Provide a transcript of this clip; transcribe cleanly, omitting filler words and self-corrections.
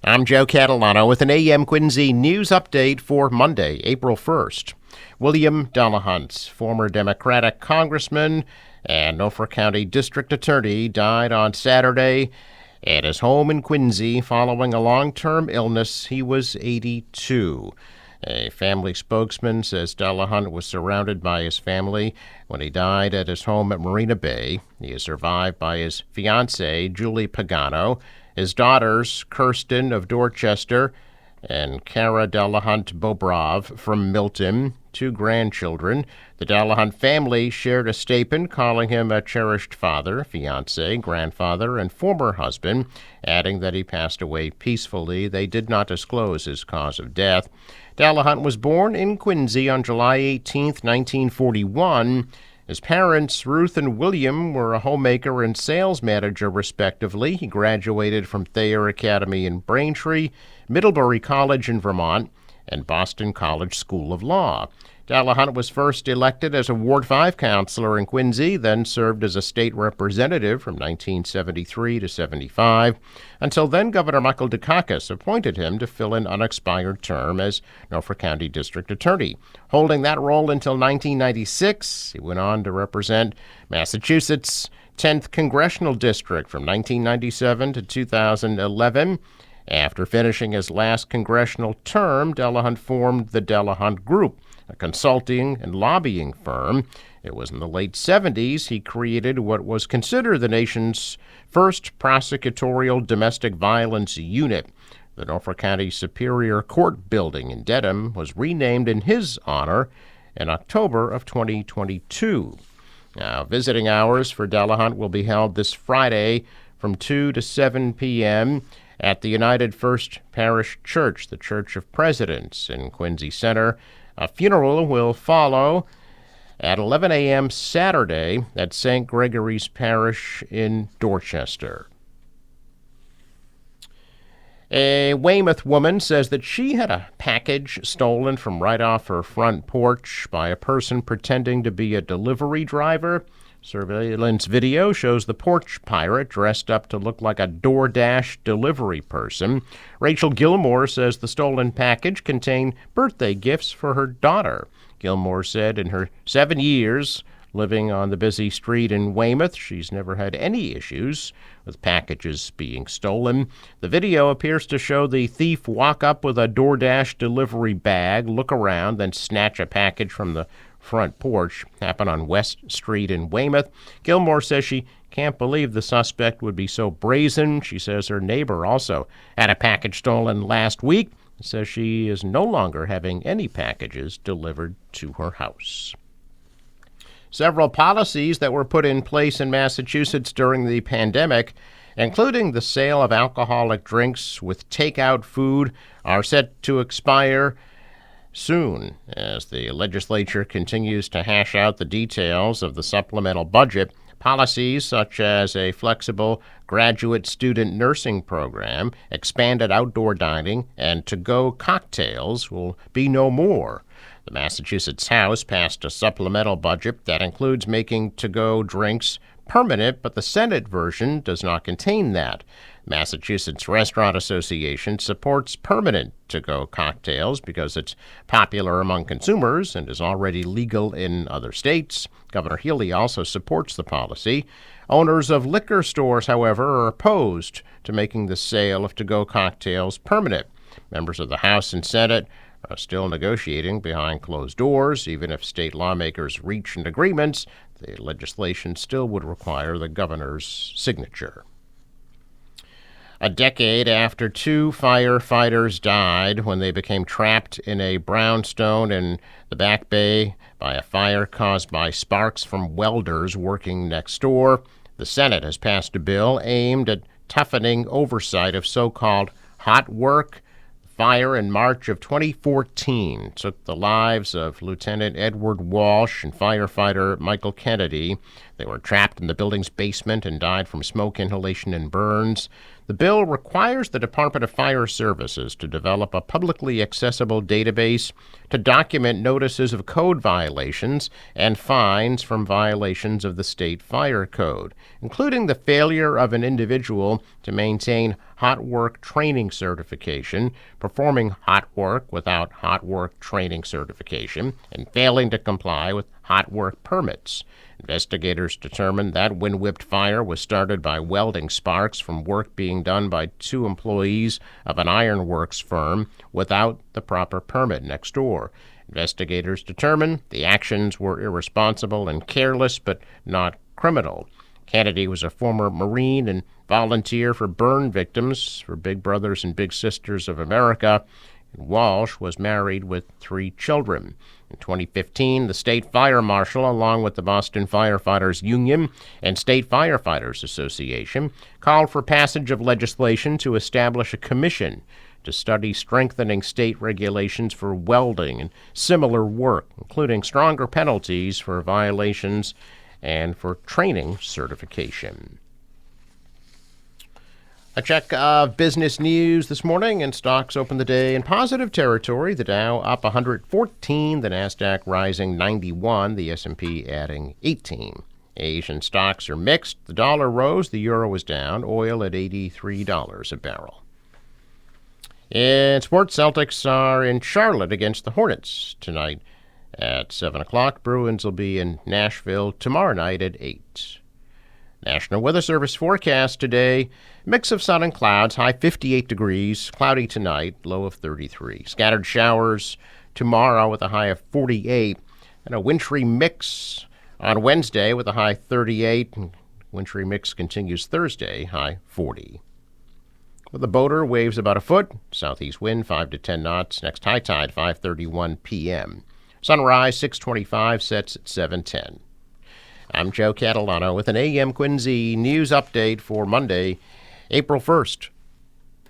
I'm Joe Catalano with an AM Quincy news update for Monday, April 1st. William Delahunt, former Democratic congressman and Norfolk County District Attorney, died on Saturday at his home in Quincy following a long-term illness. He was 82. A family spokesman says Delahunt was surrounded by his family when he died at his home at Marina Bay. He is survived by his fiancée, Julie Pagano, his daughters, Kirsten of Dorchester and Cara Delahunt Bobrov from Milton, two grandchildren. The Delahunt family shared a statement calling him a cherished father, fiancé, grandfather, and former husband, adding that he passed away peacefully. They did not disclose his cause of death. Delahunt was born in Quincy on July 18, 1941. His parents, Ruth and William, were a homemaker and sales manager, respectively. He graduated from Thayer Academy in Braintree, Middlebury College in Vermont, and Boston College School of Law. Delahunt was first elected as a Ward 5 councilor in Quincy, then served as a state representative from 1973 to 75, until then Governor Michael Dukakis appointed him to fill an unexpired term as Norfolk County District Attorney. Holding that role until 1996, he went on to represent Massachusetts' 10th Congressional District from 1997 to 2011. After finishing his last congressional term, Delahunt formed the Delahunt Group, a consulting and lobbying firm. It was in the late 70s he created what was considered the nation's first prosecutorial domestic violence unit. The Norfolk County Superior Court building in Dedham was renamed in his honor in October of 2022. Now, visiting hours for Delahunt will be held this Friday from 2 to 7 p.m. at the United First Parish Church, the Church of Presidents in Quincy Center. A funeral will follow at 11 a.m. Saturday at St. Gregory's Parish in Dorchester. A Weymouth woman says that she had a package stolen from right off her front porch by a person pretending to be a delivery driver. Surveillance video shows the porch pirate dressed up to look like a DoorDash delivery person. Rachel Gilmore says the stolen package contained birthday gifts for her daughter. Gilmore said in her 7 years living on the busy street in Weymouth, she's never had any issues with packages being stolen. The video appears to show the thief walk up with a DoorDash delivery bag, look around, then snatch a package from the front porch. Happened on West Street in Weymouth. Gilmore says she can't believe the suspect would be so brazen. She says her neighbor also had a package stolen last week. Says she is no longer having any packages delivered to her house. Several policies that were put in place in Massachusetts during the pandemic, including the sale of alcoholic drinks with takeout food, are set to expire soon as the legislature continues to hash out the details of the supplemental budget. Policies such as a flexible graduate student nursing program, expanded outdoor dining, and to-go cocktails will be no more. The Massachusetts House passed a supplemental budget that includes making to-go drinks permanent, but the Senate version does not contain that. Massachusetts Restaurant Association supports permanent to-go cocktails because it's popular among consumers and is already legal in other states. Governor Healy also supports the policy. Owners of liquor stores, however, are opposed to making the sale of to-go cocktails permanent. Members of the House and Senate are still negotiating behind closed doors. Even if state lawmakers reach an agreement, the legislation still would require the governor's signature. A decade after two firefighters died when they became trapped in a brownstone in the Back Bay by a fire caused by sparks from welders working next door, the Senate has passed a bill aimed at toughening oversight of so-called hot work. The fire in March of 2014 took the lives of Lieutenant Edward Walsh and firefighter Michael Kennedy. They were trapped in the building's basement and died from smoke inhalation and burns. The bill requires the Department of Fire Services to develop a publicly accessible database to document notices of code violations and fines from violations of the state fire code, including the failure of an individual to maintain hot work training certification, performing hot work without hot work training certification, and failing to comply with hot work permits. Investigators determined that Wind Whipped fire was started by welding sparks from work being done by 2 employees of an ironworks firm without the proper permit next door. Investigators determined the actions were irresponsible and careless, but not criminal. Kennedy was a former Marine and volunteer for burn victims for Big Brothers and Big Sisters of America. Walsh was married with 3 children. In 2015, the state fire marshal, along with the Boston Firefighters Union and State Firefighters Association, called for passage of legislation to establish a commission to study strengthening state regulations for welding and similar work, including stronger penalties for violations and for training certification. A check of business news this morning, and stocks opened the day in positive territory. The Dow up 114, the Nasdaq rising 91, the S&P adding 18. Asian stocks are mixed. The dollar rose, the euro was down, oil at $83 a barrel. In sports, Celtics are in Charlotte against the Hornets tonight at 7 o'clock. Bruins will be in Nashville tomorrow night at 8. National Weather Service forecast today, mix of sun and clouds, high 58 degrees, cloudy tonight, low of 33. Scattered showers tomorrow with a high of 48, and a wintry mix on Wednesday with a high 38. Wintry mix continues Thursday, high 40. With the boater, waves about a foot, southeast wind 5 to 10 knots, next high tide 5:31 p.m. Sunrise 6:25, sets at 7:10. I'm Joe Catalano with an AM Quincy news update for Monday, April 1st.